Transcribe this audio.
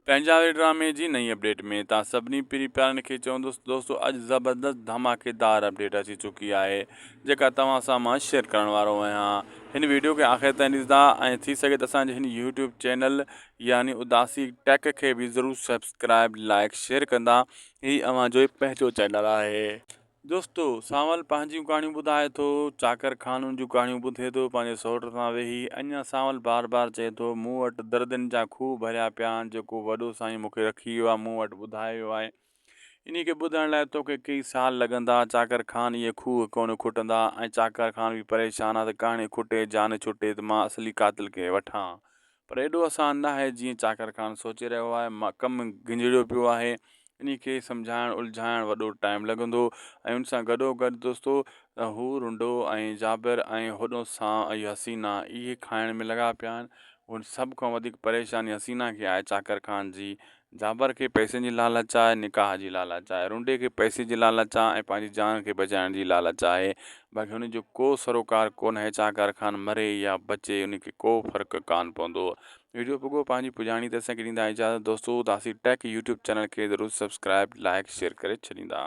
पंजाबी ड्रामे जी नई अपडेट में तव्हां सभिनी पहिरीं प्यारनि खे चवंदुसि दोस्तों अॼु ज़बरदस्त धमाकेदार अपडेट अची चुकी आहे जेका तव्हां सां मां शेयर करण वारो आहियां। हिन वीडियो खे आख़िर ताईं ॾिसंदा ऐं थी सघे त असांजे हिन यूट्यूब चैनल यानी उदासी टेक खे बि ज़रूरु सब्सक्राइब लाइक शेयर कंदा। ही अव्हां जो पंहिंजो चैनल आहे। दोस्तों सावल पंहिंजियूं कहाणियूं ॿुधाए थो, चाकर खानुनि जूं कहाणियूं ॿुधे थो पंहिंजे सौट सां वेही। अञा सावल बार बार चए थो मूं वटि दर्दनि जा खूह भरिया पिया आहिनि जेको वॾो साईं मूंखे रखी वियो आहे, मूं वटि ॿुधाए वियो आहे। इन खे ॿुधण लाइ तोखे कई साल लॻंदा। चाकर खान इहे खूह कोन खुटंदा ऐं चाकर खान बि परेशान आहे त कहाणी खुटे जान छुटे त मां असली कातिल खे वठां। पर एॾो आसान न आहे जीअं चाकर खान सोचे रहियो आहे। मां कमु गिंजड़ियो पियो आहे। इन खे सम्झाइण उलझाइण वॾो टाइम लॻंदो ऐं उन सां गॾोगॾु दोस्तों हू रुंडो ऐं जाबिर ऐं होॾो सां ऐं हसीना इहे खाइण में लॻा पिया आहिनि। उन सभ खां वधीक परेशानी हसीना खे आहे चाकर खान जी। जाबिर खे पैसनि जी लालच आहे, निकाह जी लालच आहे, रुंडे खे पैसे जी लालच आहे ऐं पंहिंजी जान खे बचाइण जी लालच आहे। बाक़ी हुनजो को सरोकार कोन आहे। चाकर खान मरे या बचे उनखे को फ़र्क़ु कान पवंदो। वीडियो पुॻो पंहिंजी पुॼाणी त असांखे ॾींदा इजाज़त दोस्तों। उदासी टेक यूट्यूब चैनल खे ज़रूरु सब्सक्राइब लाइक शेयर करे छॾींदा।